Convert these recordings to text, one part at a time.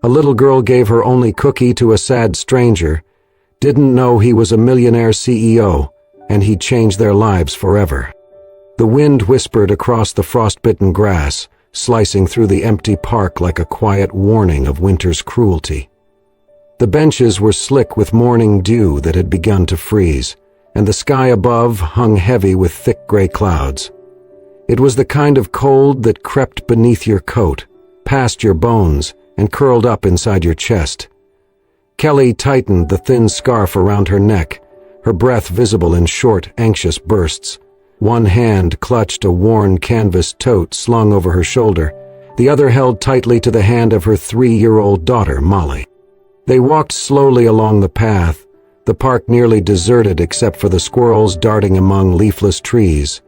A little girl gave her only cookie to a sad stranger, didn't know he was a millionaire CEO, and he'd changed their lives forever. The wind whispered across the frostbitten grass, slicing through the empty park like a quiet warning of winter's cruelty. The benches were slick with morning dew that had begun to freeze, and the sky above hung heavy with thick gray clouds. It was the kind of cold that crept beneath your coat, past your bones, and curled up inside your chest. Kelly tightened the thin scarf around her neck, her breath visible in short, anxious bursts. One hand clutched a worn canvas tote slung over her shoulder, the other held tightly to the hand of her 3-year-old daughter, Molly. They walked slowly along the path, the park nearly deserted except for the squirrels darting among leafless trees.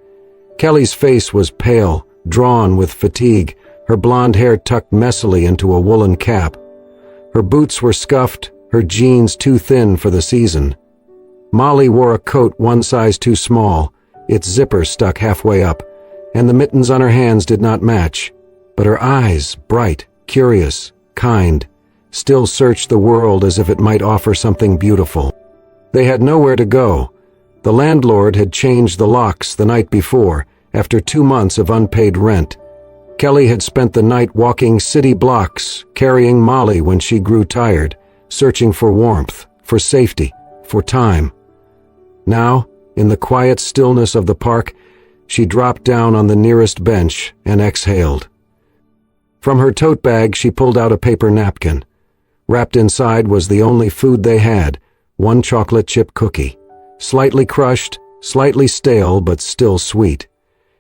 Kelly's face was pale, drawn with fatigue, her blonde hair tucked messily into a woolen cap. Her boots were scuffed, her jeans too thin for the season. Molly wore a coat one size too small, its zipper stuck halfway up, and the mittens on her hands did not match. But her eyes, bright, curious, kind, still searched the world as if it might offer something beautiful. They had nowhere to go. The landlord had changed the locks the night before, after 2 months of unpaid rent. Kelly had spent the night walking city blocks, carrying Molly when she grew tired, searching for warmth, for safety, for time. Now, in the quiet stillness of the park, she dropped down on the nearest bench and exhaled. From her tote bag she pulled out a paper napkin. Wrapped inside was the only food they had, one chocolate chip cookie. Slightly crushed, slightly stale, but still sweet.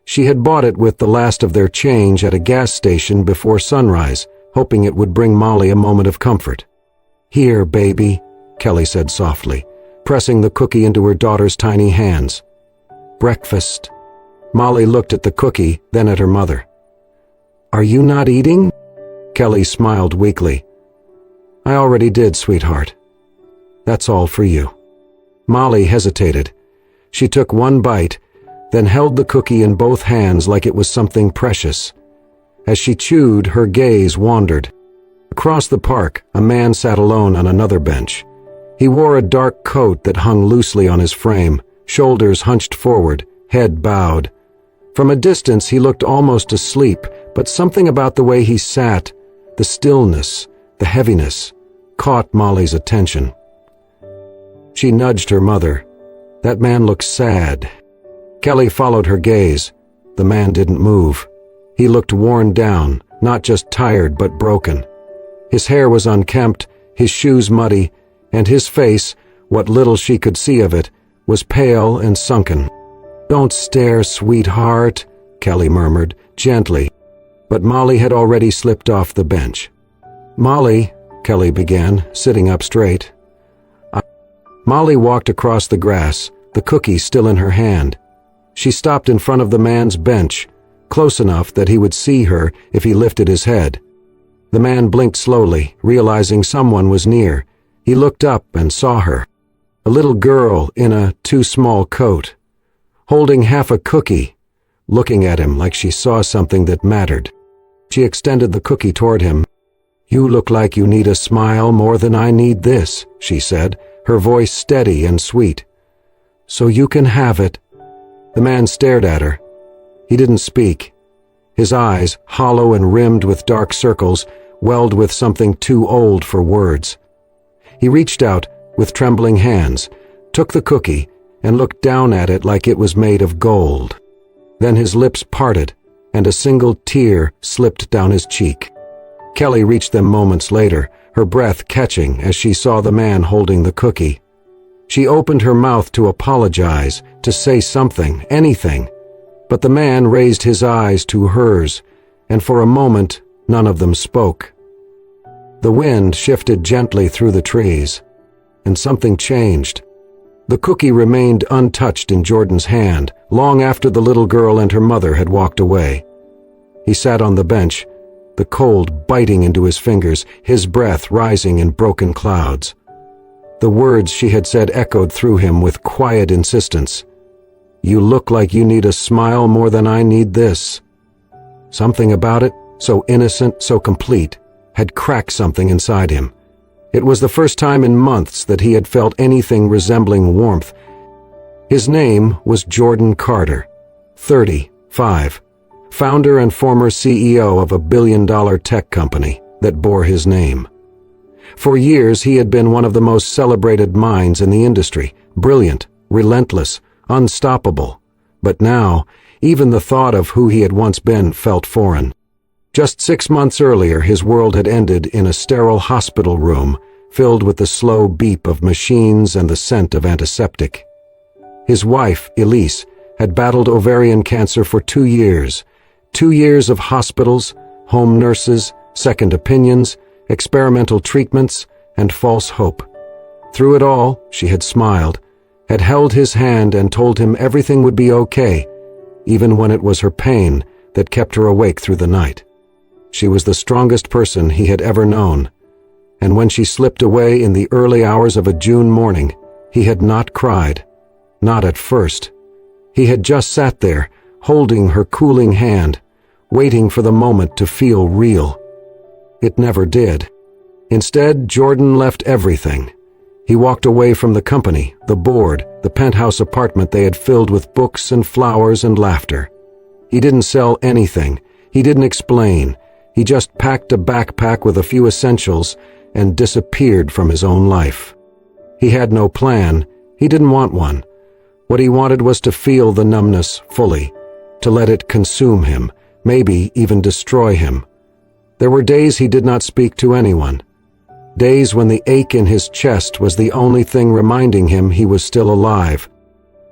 She had bought it with the last of their change at a gas station before sunrise, hoping it would bring Molly a moment of comfort. "Here, baby," Kelly said softly, pressing the cookie into her daughter's tiny hands. "Breakfast." Molly looked at the cookie, then at her mother. "Are you not eating?" Kelly smiled weakly. "I already did, sweetheart. That's all for you." Molly hesitated. She took one bite, then held the cookie in both hands like it was something precious. As she chewed, her gaze wandered. Across the park, a man sat alone on another bench. He wore a dark coat that hung loosely on his frame, shoulders hunched forward, head bowed. From a distance he looked almost asleep, but something about the way he sat, the stillness, the heaviness, caught Molly's attention. She nudged her mother. "That man looks sad." Kelly followed her gaze. The man didn't move. He looked worn down, not just tired but broken. His hair was unkempt, his shoes muddy, and his face, what little she could see of it, was pale and sunken. "Don't stare, sweetheart," Kelly murmured, gently, but Molly had already slipped off the bench. "Molly," Kelly began, sitting up straight. Molly walked across the grass, the cookie still in her hand. She stopped in front of the man's bench, close enough that he would see her if he lifted his head. The man blinked slowly, realizing someone was near. He looked up and saw her. A little girl in a too-small coat, holding half a cookie, looking at him like she saw something that mattered. She extended the cookie toward him. "You look like you need a smile more than I need this," she said, her voice steady and sweet. "So you can have it." The man stared at her. He didn't speak. His eyes, hollow and rimmed with dark circles, welled with something too old for words. He reached out, with trembling hands, took the cookie, and looked down at it like it was made of gold. Then his lips parted, and a single tear slipped down his cheek. Kelly reached them moments later, her breath catching as she saw the man holding the cookie. She opened her mouth to apologize, to say something, anything, but the man raised his eyes to hers, and for a moment none of them spoke. The wind shifted gently through the trees, and something changed. The cookie remained untouched in Jordan's hand, long after the little girl and her mother had walked away. He sat on the bench, the cold biting into his fingers, his breath rising in broken clouds. The words she had said echoed through him with quiet insistence. "You look like you need a smile more than I need this." Something about it, so innocent, so complete, had cracked something inside him. It was the first time in months that he had felt anything resembling warmth. His name was Jordan Carter, 35, founder and former CEO of a billion-dollar tech company that bore his name. For years, he had been one of the most celebrated minds in the industry, brilliant, relentless, unstoppable. But now, even the thought of who he had once been felt foreign. Just 6 months earlier, his world had ended in a sterile hospital room filled with the slow beep of machines and the scent of antiseptic. His wife, Elise, had battled ovarian cancer for 2 years. 2 years of hospitals, home nurses, second opinions, experimental treatments, and false hope. Through it all, she had smiled, had held his hand and told him everything would be okay, even when it was her pain that kept her awake through the night. She was the strongest person he had ever known, and when she slipped away in the early hours of a June morning, he had not cried. Not at first. He had just sat there, holding her cooling hand, waiting for the moment to feel real. It never did. Instead, Jordan left everything. He walked away from the company, the board, the penthouse apartment they had filled with books and flowers and laughter. He didn't sell anything. He didn't explain. He just packed a backpack with a few essentials and disappeared from his own life. He had no plan. He didn't want one. What he wanted was to feel the numbness fully, to let it consume him, maybe even destroy him. There were days he did not speak to anyone. Days when the ache in his chest was the only thing reminding him he was still alive.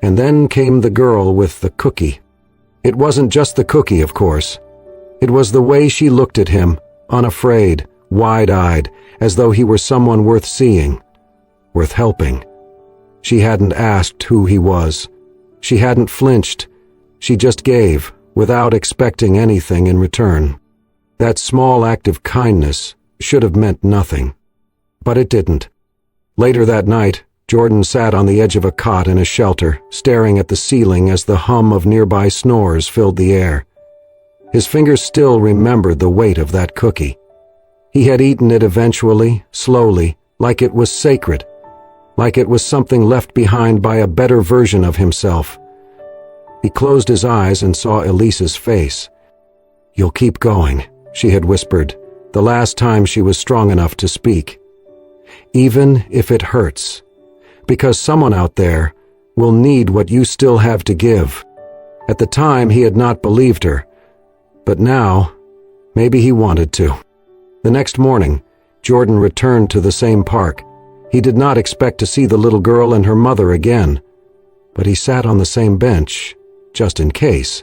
And then came the girl with the cookie. It wasn't just the cookie, of course. It was the way she looked at him, unafraid, wide-eyed, as though he were someone worth seeing, worth helping. She hadn't asked who he was. She hadn't flinched. She just gave, without expecting anything in return. That small act of kindness should have meant nothing. But it didn't. Later that night, Jordan sat on the edge of a cot in a shelter, staring at the ceiling as the hum of nearby snores filled the air. His fingers still remembered the weight of that cookie. He had eaten it eventually, slowly, like it was sacred, like it was something left behind by a better version of himself. He closed his eyes and saw Elise's face. "You'll keep going," she had whispered, the last time she was strong enough to speak. "Even if it hurts, because someone out there will need what you still have to give." At the time, he had not believed her, but now, maybe he wanted to. The next morning, Jordan returned to the same park. He did not expect to see the little girl and her mother again, but he sat on the same bench, just in case.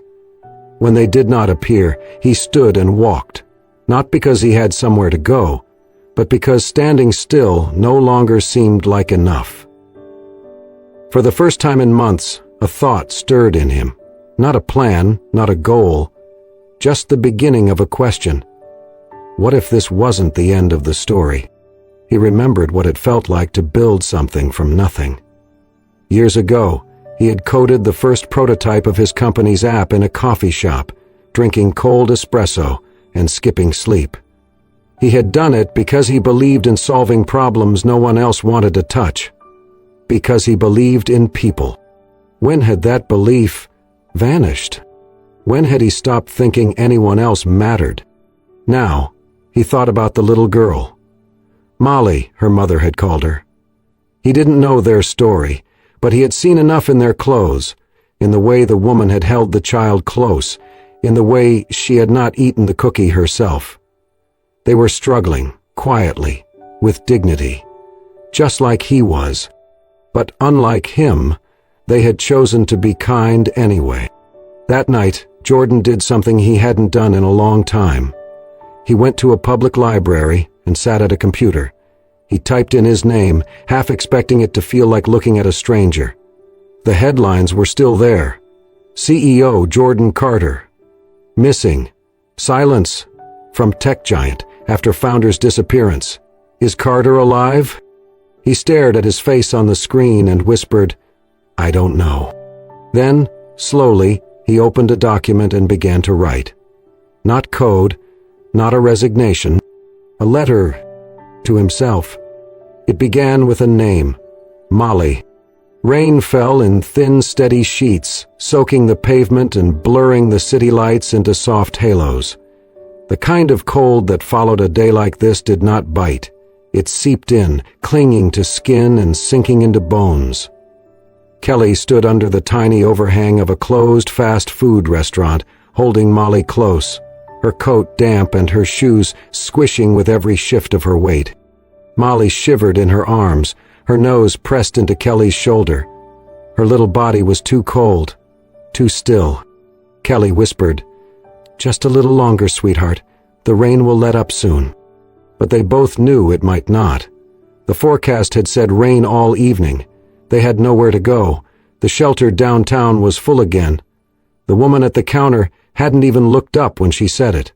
When they did not appear, he stood and walked, not because he had somewhere to go, but because standing still no longer seemed like enough. For the first time in months, a thought stirred in him. Not a plan, not a goal, just the beginning of a question. What if this wasn't the end of the story? He remembered what it felt like to build something from nothing. Years ago, he had coded the first prototype of his company's app in a coffee shop, drinking cold espresso and skipping sleep. He had done it because he believed in solving problems no one else wanted to touch. Because he believed in people. When had that belief vanished? When had he stopped thinking anyone else mattered? Now, he thought about the little girl. Molly, her mother had called her. He didn't know their story, but he had seen enough in their clothes, in the way the woman had held the child close, in the way she had not eaten the cookie herself. They were struggling, quietly, with dignity, just like he was. But unlike him, they had chosen to be kind anyway. That night, Jordan did something he hadn't done in a long time. He went to a public library and sat at a computer. He typed in his name, half expecting it to feel like looking at a stranger. The headlines were still there. CEO Jordan Carter. Missing. Silence from tech giant after founder's disappearance. Is Carter alive? He stared at his face on the screen and whispered, "I don't know." Then, slowly, he opened a document and began to write. Not code, not a resignation, A letter to himself. It began with a name, Molly. Rain fell in thin, steady sheets, soaking the pavement and blurring the city lights into soft halos. The kind of cold that followed a day like this did not bite. It seeped in, clinging to skin and sinking into bones. Kelly stood under the tiny overhang of a closed fast food restaurant, holding Molly close, her coat damp and her shoes squishing with every shift of her weight. Molly shivered in her arms, her nose pressed into Kelly's shoulder. Her little body was too cold, too still. Kelly whispered, "Just a little longer, sweetheart. The rain will let up soon." But they both knew it might not. The forecast had said rain all evening. They had nowhere to go. The shelter downtown was full again. The woman at the counter hadn't even looked up when she said it.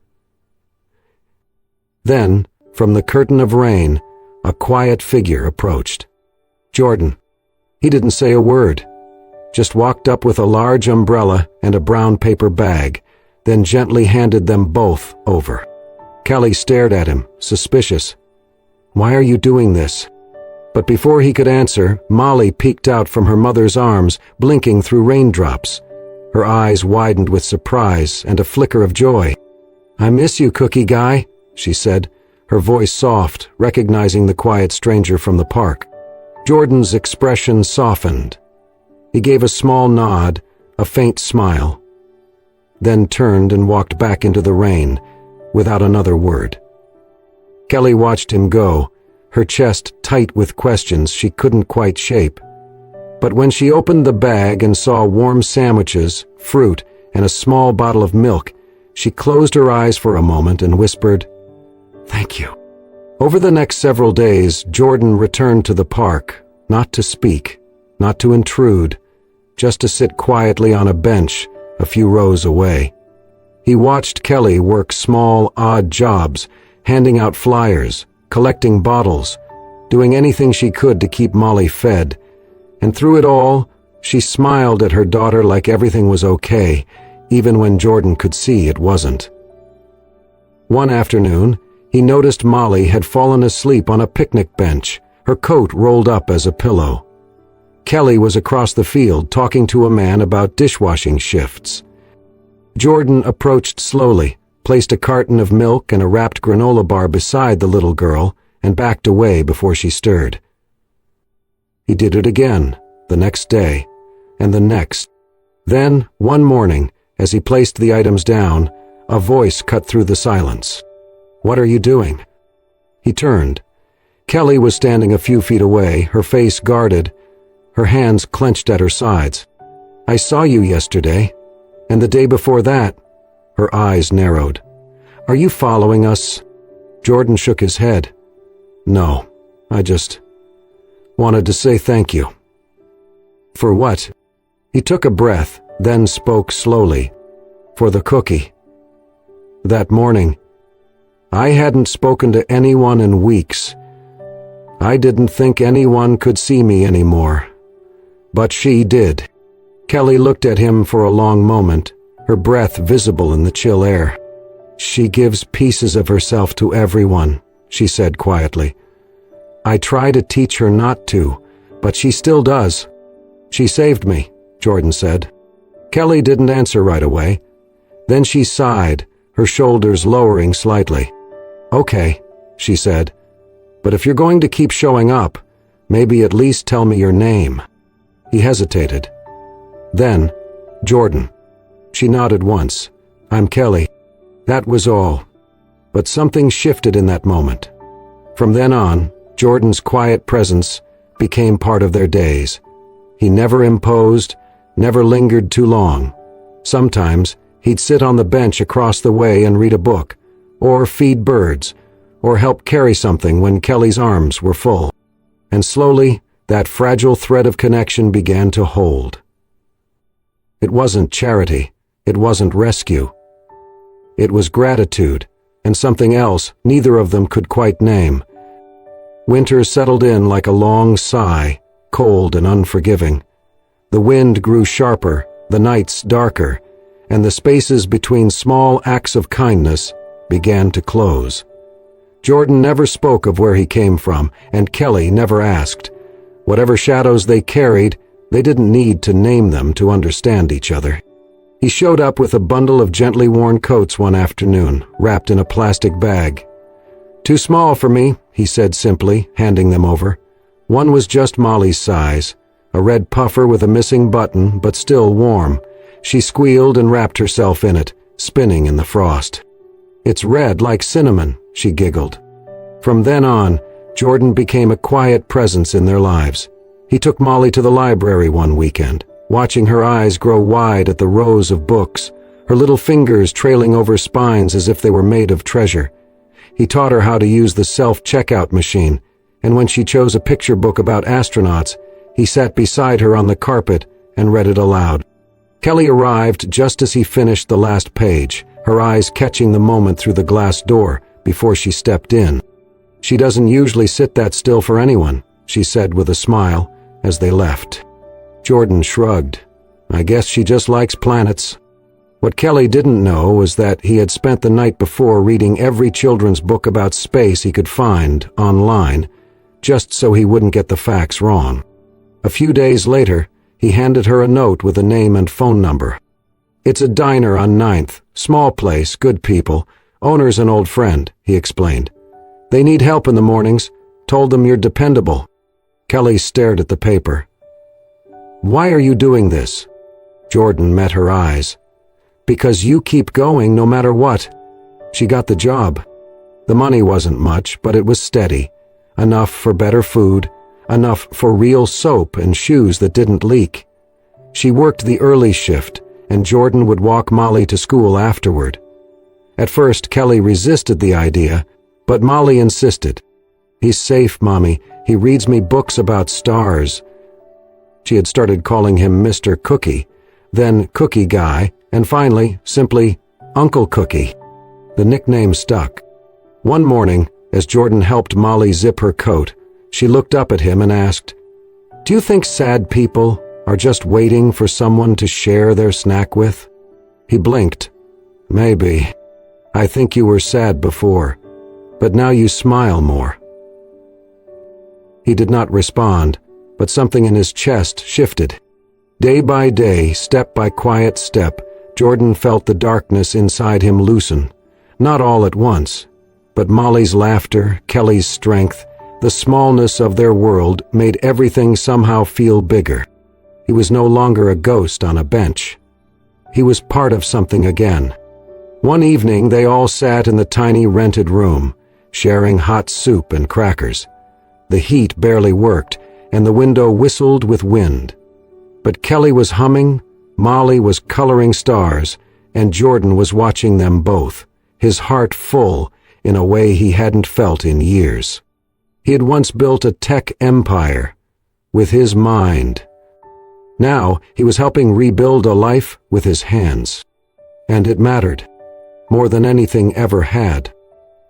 Then, from the curtain of rain, a quiet figure approached. Jordan. He didn't say a word, just walked up with a large umbrella and a brown paper bag, then gently handed them both over. Kelly stared at him, suspicious. "Why are you doing this?" But before he could answer, Molly peeked out from her mother's arms, blinking through raindrops. Her eyes widened with surprise and a flicker of joy. "I miss you, cookie guy," she said, her voice soft, recognizing the quiet stranger from the park. Jordan's expression softened. He gave a small nod, a faint smile, then turned and walked back into the rain, without another word. Kelly watched him go, her chest tight with questions she couldn't quite shape. But when she opened the bag and saw warm sandwiches, fruit, and a small bottle of milk, she closed her eyes for a moment and whispered, "Thank you." Over the next several days, Jordan returned to the park, not to speak, not to intrude, just to sit quietly on a bench a few rows away. He watched Kelly work small, odd jobs, handing out flyers, collecting bottles, doing anything she could to keep Molly fed. And through it all, she smiled at her daughter like everything was okay, even when Jordan could see it wasn't. One afternoon, he noticed Molly had fallen asleep on a picnic bench, her coat rolled up as a pillow. Kelly was across the field talking to a man about dishwashing shifts. Jordan approached slowly, placed a carton of milk and a wrapped granola bar beside the little girl, and backed away before she stirred. He did it again, the next day, and the next. Then, one morning, as he placed the items down, a voice cut through the silence. "What are you doing?" He turned. Kelly was standing a few feet away, her face guarded, her hands clenched at her sides. "I saw you yesterday, and the day before that." Her eyes narrowed. "Are you following us?" Jordan shook his head. "No, I just wanted to say thank you." "For what?" He took a breath, then spoke slowly. "For the cookie. That morning, I hadn't spoken to anyone in weeks. I didn't think anyone could see me anymore. But she did." Kelly looked at him for a long moment, her breath visible in the chill air. "She gives pieces of herself to everyone," she said quietly. "I try to teach her not to, but she still does." "She saved me," Jordan said. Kelly didn't answer right away. Then she sighed, her shoulders lowering slightly. "Okay," she said, "but if you're going to keep showing up, maybe at least tell me your name." He hesitated. Then, "Jordan." She nodded once. "I'm Kelly." That was all. But something shifted in that moment. From then on, Jordan's quiet presence became part of their days. He never imposed, never lingered too long. Sometimes, he'd sit on the bench across the way and read a book, or feed birds, or help carry something when Kelly's arms were full. And slowly, that fragile thread of connection began to hold. It wasn't charity, it wasn't rescue. It was gratitude, and something else neither of them could quite name. Winter settled in like a long sigh, cold and unforgiving. The wind grew sharper, the nights darker, and the spaces between small acts of kindness began to close. Jordan never spoke of where he came from, and Kelly never asked. Whatever shadows they carried, they didn't need to name them to understand each other. He showed up with a bundle of gently worn coats one afternoon, wrapped in a plastic bag. "Too small for me," he said simply, handing them over. One was just Molly's size, a red puffer with a missing button, but still warm. She squealed and wrapped herself in it, spinning in the frost. "It's red like cinnamon," she giggled. From then on, Jordan became a quiet presence in their lives. He took Molly to the library one weekend, watching her eyes grow wide at the rows of books, her little fingers trailing over spines as if they were made of treasure. He taught her how to use the self-checkout machine, and when she chose a picture book about astronauts, he sat beside her on the carpet and read it aloud. Kelly arrived just as he finished the last page, her eyes catching the moment through the glass door before she stepped in. "She doesn't usually sit that still for anyone," she said with a smile as they left. Jordan shrugged. "I guess she just likes planets." What Kelly didn't know was that he had spent the night before reading every children's book about space he could find online, just so he wouldn't get the facts wrong. A few days later, he handed her a note with a name and phone number. "It's a diner on 9th, small place, good people, owner's an old friend," he explained. "They need help in the mornings, told them you're dependable." Kelly stared at the paper. "Why are you doing this?" Jordan met her eyes. "Because you keep going no matter what." She got the job. The money wasn't much, but it was steady. Enough for better food, enough for real soap and shoes that didn't leak. She worked the early shift, and Jordan would walk Molly to school afterward. At first, Kelly resisted the idea, but Molly insisted. "He's safe, Mommy. He reads me books about stars." She had started calling him Mr. Cookie, then Cookie Guy, and finally, simply, Uncle Cookie. The nickname stuck. One morning, as Jordan helped Molly zip her coat, she looked up at him and asked, "Do you think sad people are just waiting for someone to share their snack with?" He blinked. "Maybe. I think you were sad before, but now you smile more." He did not respond, but something in his chest shifted. Day by day, step by quiet step, Jordan felt the darkness inside him loosen. Not all at once, but Molly's laughter, Kelly's strength, the smallness of their world made everything somehow feel bigger. He was no longer a ghost on a bench. He was part of something again. One evening, they all sat in the tiny rented room, sharing hot soup and crackers. The heat barely worked, and the window whistled with wind. But Kelly was humming, Molly was coloring stars, and Jordan was watching them both, his heart full in a way he hadn't felt in years. He had once built a tech empire with his mind. Now he was helping rebuild a life with his hands. And it mattered, more than anything ever had.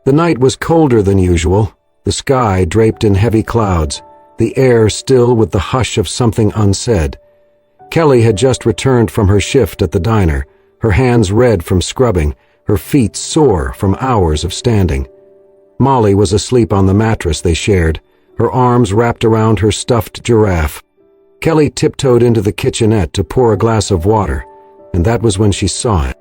The night was colder than usual, the sky draped in heavy clouds, the air still with the hush of something unsaid. Kelly had just returned from her shift at the diner, her hands red from scrubbing, her feet sore from hours of standing. Molly was asleep on the mattress they shared, her arms wrapped around her stuffed giraffe. Kelly tiptoed into the kitchenette to pour a glass of water, and that was when she saw it.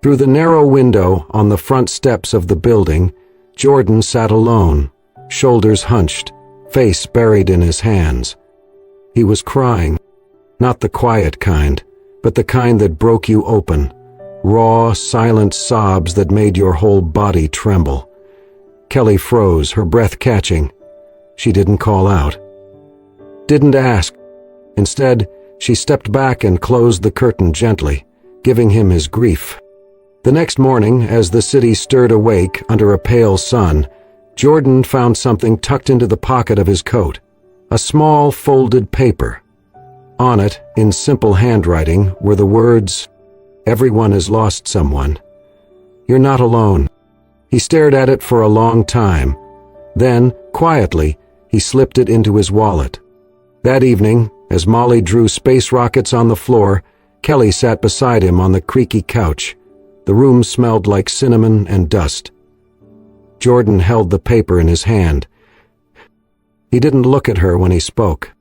Through the narrow window on the front steps of the building, Jordan sat alone, shoulders hunched, face buried in his hands. He was crying. Not the quiet kind, but the kind that broke you open. Raw, silent sobs that made your whole body tremble. Kelly froze, her breath catching. She didn't call out. Didn't ask. Instead, she stepped back and closed the curtain gently, giving him his grief. The next morning, as the city stirred awake under a pale sun, Jordan found something tucked into the pocket of his coat. A small, folded paper. On it, in simple handwriting, were the words, "Everyone has lost someone. You're not alone." He stared at it for a long time. Then, quietly, he slipped it into his wallet. That evening, as Molly drew space rockets on the floor, Kelly sat beside him on the creaky couch. The room smelled like cinnamon and dust. Jordan held the paper in his hand. He didn't look at her when he spoke.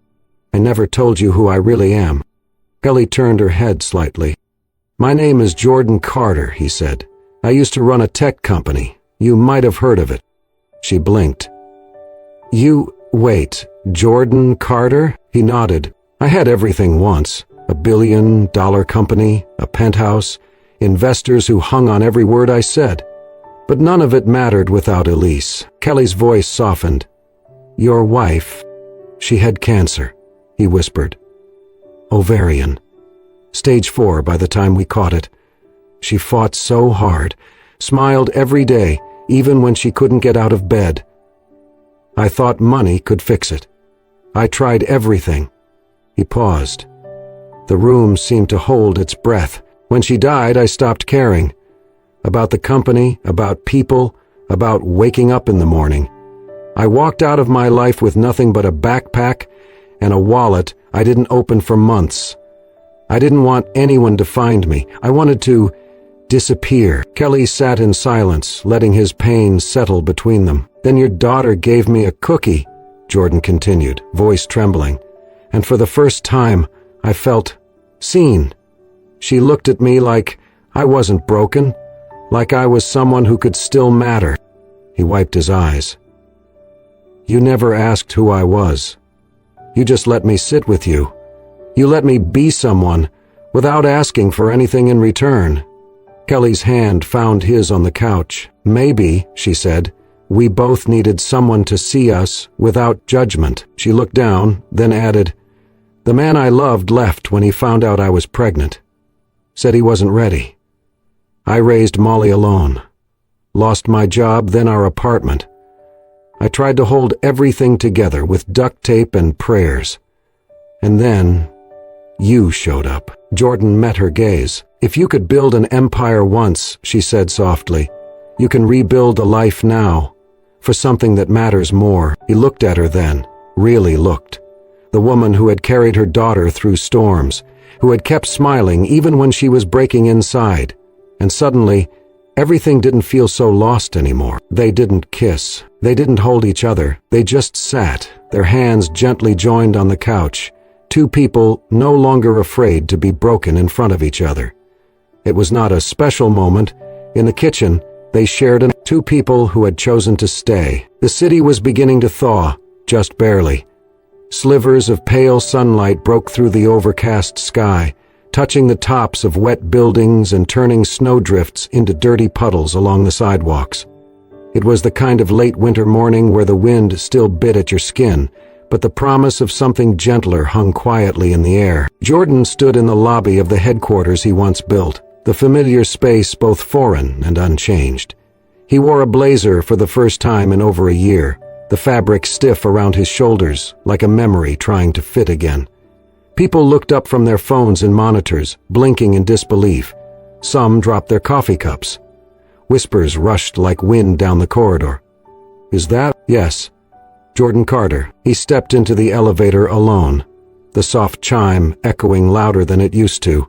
"I never told you who I really am." Kelly turned her head slightly. "My name is Jordan Carter," he said. "I used to run a tech company. You might have heard of it." She blinked. Wait, Jordan Carter?" He nodded. "I had everything once. $1 billion company, a penthouse, investors who hung on every word I said. But none of it mattered without Elise." Kelly's voice softened. "Your wife, she had cancer," he whispered. "Ovarian. Stage 4 by the time we caught it. She fought so hard, smiled every day, even when she couldn't get out of bed. I thought money could fix it. I tried everything." He paused. The room seemed to hold its breath. "When she died, I stopped caring. About the company, about people, about waking up in the morning. I walked out of my life with nothing but a backpack and a wallet I didn't open for months. I didn't want anyone to find me. I wanted to disappear." Kelly sat in silence, letting his pain settle between them. "Then your daughter gave me a cookie," Jordan continued, voice trembling. "And for the first time, I felt seen. She looked at me like I wasn't broken, like I was someone who could still matter." He wiped his eyes. "You never asked who I was. You just let me sit with you. You let me be someone without asking for anything in return." Kelly's hand found his on the couch. "Maybe," she said, "we both needed someone to see us without judgment." She looked down, then added, "The man I loved left when he found out I was pregnant. Said he wasn't ready. I raised Molly alone. Lost my job, then our apartment. I tried to hold everything together with duct tape and prayers. And then you showed up." Jordan met her gaze. "If you could build an empire once," she said softly, "you can rebuild a life now, for something that matters more." He looked at her then, really looked. The woman who had carried her daughter through storms, who had kept smiling even when she was breaking inside. And suddenly, everything didn't feel so lost anymore. They didn't kiss. They didn't hold each other. They just sat, their hands gently joined on the couch. Two people no longer afraid to be broken in front of each other. It was not a special moment. In the kitchen, they shared two people who had chosen to stay. The city was beginning to thaw, just barely. Slivers of pale sunlight broke through the overcast sky, touching the tops of wet buildings and turning snowdrifts into dirty puddles along the sidewalks. It was the kind of late winter morning where the wind still bit at your skin, but the promise of something gentler hung quietly in the air. Jordan stood in the lobby of the headquarters he once built, the familiar space both foreign and unchanged. He wore a blazer for the first time in over a year, the fabric stiff around his shoulders, like a memory trying to fit again. People looked up from their phones and monitors, blinking in disbelief. Some dropped their coffee cups. Whispers rushed like wind down the corridor. "Is that?" "Yes." Jordan Carter. He stepped into the elevator alone, the soft chime echoing louder than it used to.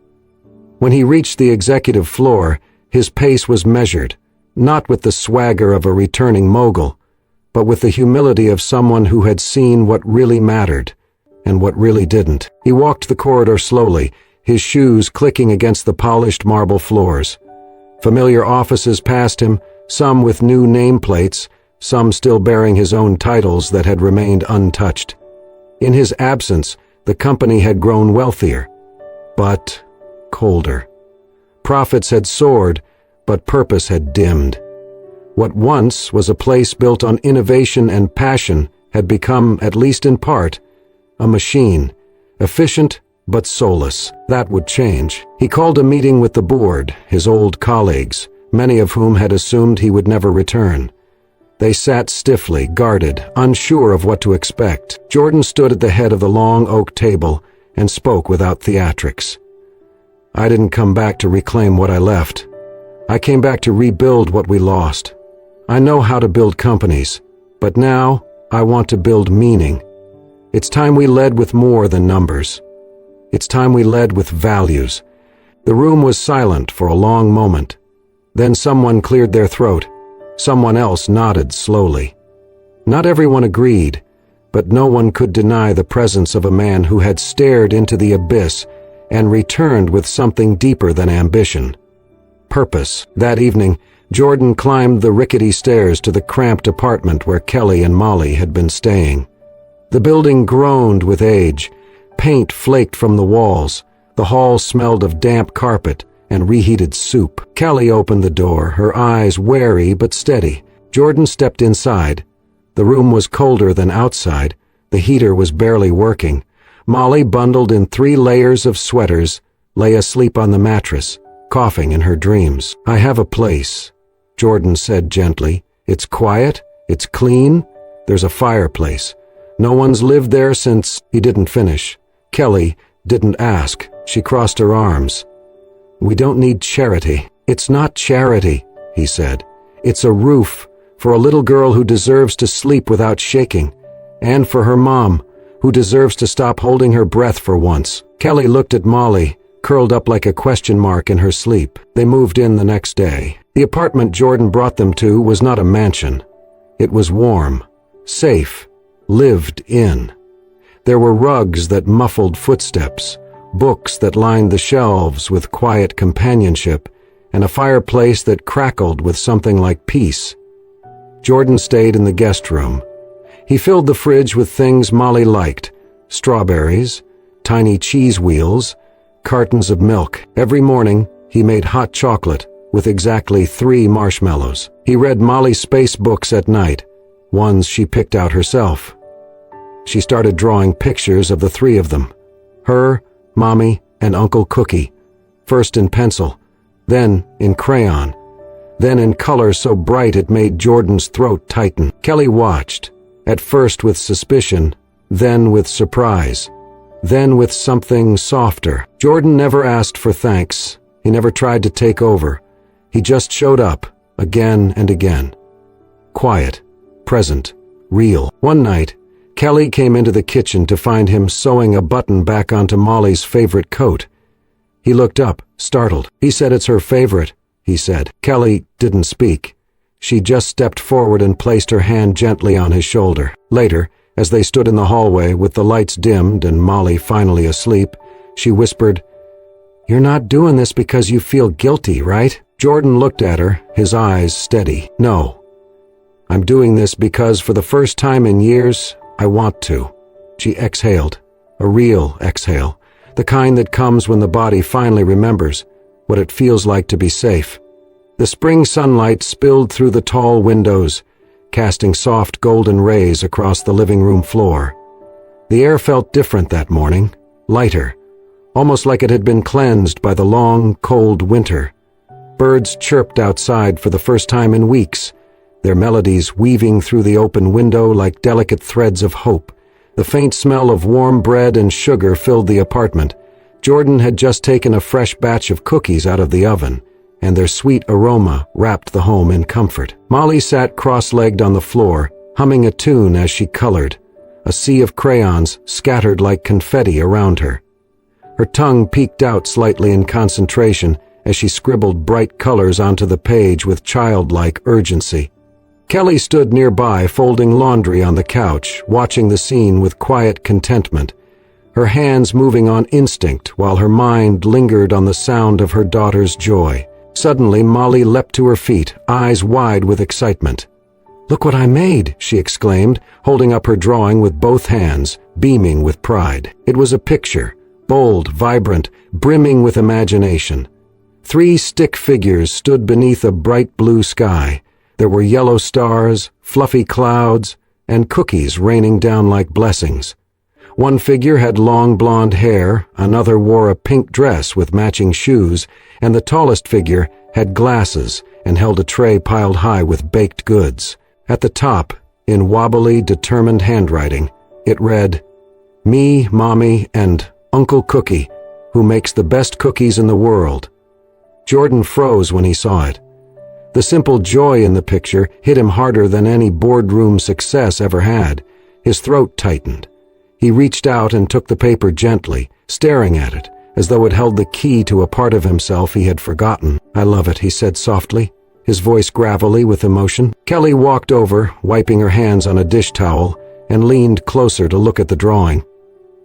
When he reached the executive floor, his pace was measured, not with the swagger of a returning mogul, but with the humility of someone who had seen what really mattered and what really didn't. He walked the corridor slowly, his shoes clicking against the polished marble floors. Familiar offices passed him, some with new nameplates, some still bearing his own titles that had remained untouched. In his absence, the company had grown wealthier, but colder. Profits had soared, but purpose had dimmed. What once was a place built on innovation and passion had become, at least in part, a machine, efficient but soulless. That would change. He called a meeting with the board, his old colleagues, many of whom had assumed he would never return. They sat stiffly, guarded, unsure of what to expect. Jordan stood at the head of the long oak table and spoke without theatrics. "I didn't come back to reclaim what I left. I came back to rebuild what we lost. I know how to build companies, but now I want to build meaning. It's time we led with more than numbers. It's time we led with values." The room was silent for a long moment. Then someone cleared their throat. Someone else nodded slowly. Not everyone agreed, but no one could deny the presence of a man who had stared into the abyss and returned with something deeper than ambition. Purpose. That evening, Jordan climbed the rickety stairs to the cramped apartment where Kelly and Molly had been staying. The building groaned with age. Paint flaked from the walls. The hall smelled of damp carpet and reheated soup. Kelly opened the door, her eyes wary but steady. Jordan stepped inside. The room was colder than outside. The heater was barely working. Molly, bundled in 3 layers of sweaters, lay asleep on the mattress, coughing in her dreams. "I have a place," Jordan said gently. "It's quiet, it's clean, there's a fireplace. No one's lived there since—" He didn't finish. Kelly didn't ask. She crossed her arms. "We don't need charity." "It's not charity," he said. "It's a roof for a little girl who deserves to sleep without shaking, and for her mom, who deserves to stop holding her breath for once." Kelly looked at Molly, curled up like a question mark in her sleep. They moved in the next day. The apartment Jordan brought them to was not a mansion. It was warm, safe, lived in. There were rugs that muffled footsteps, books that lined the shelves with quiet companionship, and a fireplace that crackled with something like peace. Jordan stayed in the guest room. He filled the fridge with things Molly liked: strawberries, tiny cheese wheels, cartons of milk. Every morning, he made hot chocolate with exactly 3 marshmallows. He read Molly's space books at night, ones she picked out herself. She started drawing pictures of the 3 of them: her, Mommy, and Uncle Cookie, first in pencil, then in crayon, then in color so bright it made Jordan's throat tighten. Kelly watched, at first with suspicion, then with surprise, then with something softer. Jordan never asked for thanks. He never tried to take over. He just showed up, again and again. Quiet, present, real. One night, Kelly came into the kitchen to find him sewing a button back onto Molly's favorite coat. He looked up, startled. "He said it's her favorite," he said. Kelly didn't speak. She just stepped forward and placed her hand gently on his shoulder. Later, as they stood in the hallway with the lights dimmed and Molly finally asleep, she whispered, "You're not doing this because you feel guilty, right?" Jordan looked at her, his eyes steady. "No. I'm doing this because for the first time in years, I want to." She exhaled, a real exhale, the kind that comes when the body finally remembers what it feels like to be safe. The spring sunlight spilled through the tall windows, casting soft golden rays across the living room floor. The air felt different that morning, lighter, almost like it had been cleansed by the long, cold winter. Birds chirped outside for the first time in weeks, their melodies weaving through the open window like delicate threads of hope. The faint smell of warm bread and sugar filled the apartment. Jordan had just taken a fresh batch of cookies out of the oven, and their sweet aroma wrapped the home in comfort. Molly sat cross-legged on the floor, humming a tune as she colored, a sea of crayons scattered like confetti around her. Her tongue peeked out slightly in concentration as she scribbled bright colors onto the page with childlike urgency. Kelly stood nearby, folding laundry on the couch, watching the scene with quiet contentment, her hands moving on instinct while her mind lingered on the sound of her daughter's joy. Suddenly, Molly leapt to her feet, eyes wide with excitement. "Look what I made," she exclaimed, holding up her drawing with both hands, beaming with pride. It was a picture, bold, vibrant, brimming with imagination. 3 stick figures stood beneath a bright blue sky. There were yellow stars, fluffy clouds, and cookies raining down like blessings. One figure had long blonde hair, another wore a pink dress with matching shoes, and the tallest figure had glasses and held a tray piled high with baked goods. At the top, in wobbly, determined handwriting, it read, "Me, Mommy, and Uncle Cookie, who makes the best cookies in the world." Jordan froze when he saw it. The simple joy in the picture hit him harder than any boardroom success ever had. His throat tightened. He reached out and took the paper gently, staring at it, as though it held the key to a part of himself he had forgotten. "I love it," he said softly, his voice gravelly with emotion. Kelly walked over, wiping her hands on a dish towel, and leaned closer to look at the drawing.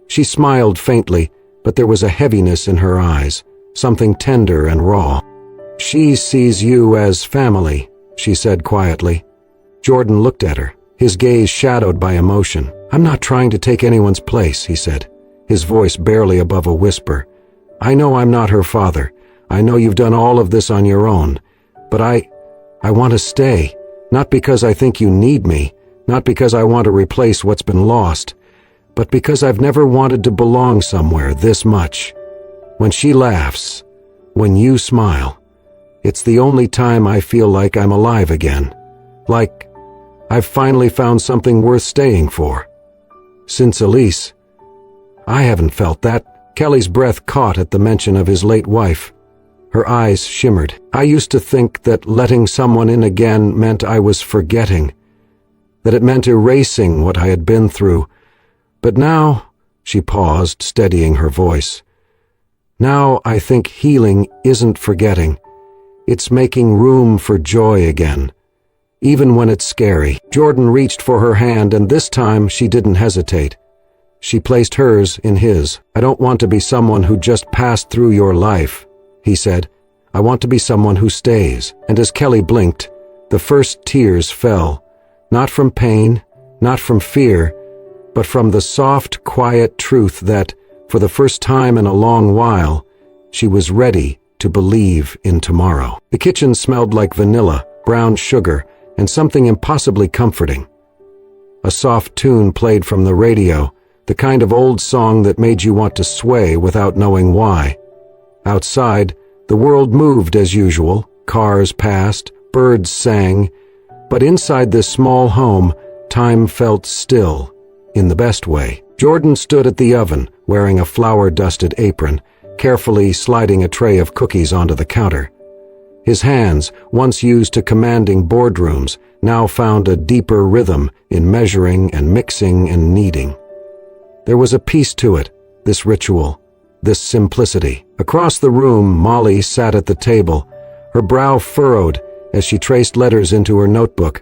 She smiled faintly, but there was a heaviness in her eyes, something tender and raw. "She sees you as family," she said quietly. Jordan looked at her, his gaze shadowed by emotion. "I'm not trying to take anyone's place," he said, his voice barely above a whisper. "I know I'm not her father. I know you've done all of this on your own. But I want to stay, not because I think you need me, not because I want to replace what's been lost, but because I've never wanted to belong somewhere this much. When she laughs, when you smile, it's the only time I feel like I'm alive again. Like I've finally found something worth staying for. Since Elise, I haven't felt that." Kelly's breath caught at the mention of his late wife. Her eyes shimmered. "I used to think that letting someone in again meant I was forgetting, that it meant erasing what I had been through. But now," she paused, steadying her voice, "now I think healing isn't forgetting. It's making room for joy again, even when it's scary." Jordan reached for her hand, and this time she didn't hesitate. She placed hers in his. "I don't want to be someone who just passed through your life," he said. "I want to be someone who stays." And as Kelly blinked, the first tears fell, not from pain, not from fear, but from the soft, quiet truth that, for the first time in a long while, she was ready to believe in tomorrow. The kitchen smelled like vanilla, brown sugar, and something impossibly comforting. A soft tune played from the radio, the kind of old song that made you want to sway without knowing why. Outside, the world moved as usual. Cars passed, birds sang, but inside this small home, time felt still, in the best way. Jordan stood at the oven, wearing a flour-dusted apron, carefully sliding a tray of cookies onto the counter. His hands, once used to commanding boardrooms, now found a deeper rhythm in measuring and mixing and kneading. There was a peace to it, this ritual, this simplicity. Across the room, Molly sat at the table, her brow furrowed as she traced letters into her notebook,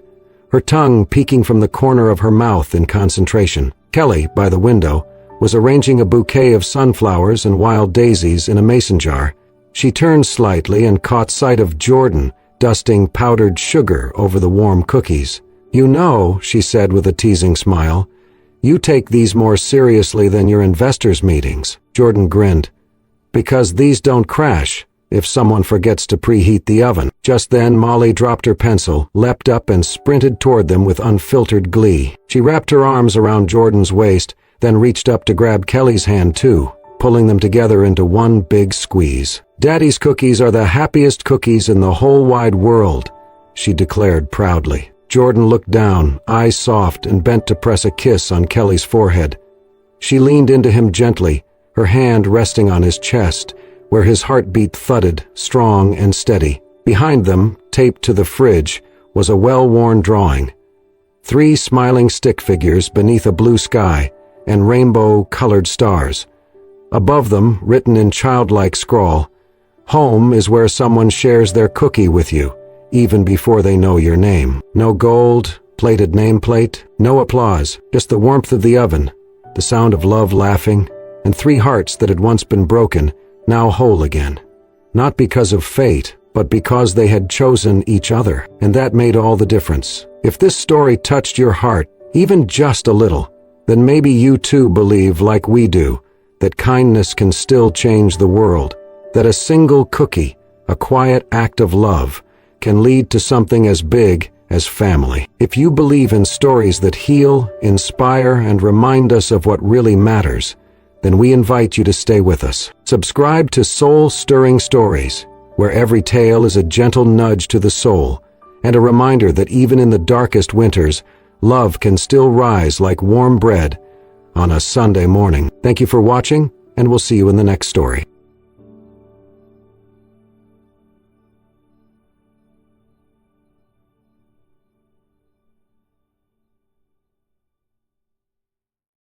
her tongue peeking from the corner of her mouth in concentration. Kelly, by the window, was arranging a bouquet of sunflowers and wild daisies in a mason jar. She turned slightly and caught sight of Jordan dusting powdered sugar over the warm cookies. "You know," she said with a teasing smile, "you take these more seriously than your investors' meetings." Jordan grinned. "Because these don't crash if someone forgets to preheat the oven." Just then, Molly dropped her pencil, leapt up and sprinted toward them with unfiltered glee. She wrapped her arms around Jordan's waist, then reached up to grab Kelly's hand too, pulling them together into one big squeeze. "Daddy's cookies are the happiest cookies in the whole wide world," she declared proudly. Jordan looked down, eyes soft, and bent to press a kiss on Kelly's forehead. She leaned into him gently, her hand resting on his chest, where his heartbeat thudded, strong and steady. Behind them, taped to the fridge, was a well-worn drawing. 3 smiling stick figures beneath a blue sky, and rainbow-colored stars. Above them, written in childlike scrawl, "Home is where someone shares their cookie with you, even before they know your name." No gold-plated nameplate, no applause, just the warmth of the oven, the sound of love laughing, and 3 hearts that had once been broken, now whole again. Not because of fate, but because they had chosen each other, and that made all the difference. If this story touched your heart, even just a little, then maybe you too believe, like we do, that kindness can still change the world, that a single cookie, a quiet act of love, can lead to something as big as family. If you believe in stories that heal, inspire, and remind us of what really matters, then we invite you to stay with us. Subscribe to Soul-Stirring Stories, where every tale is a gentle nudge to the soul, and a reminder that even in the darkest winters, love can still rise like warm bread on a Sunday morning. Thank you for watching, and we'll see you in the next story.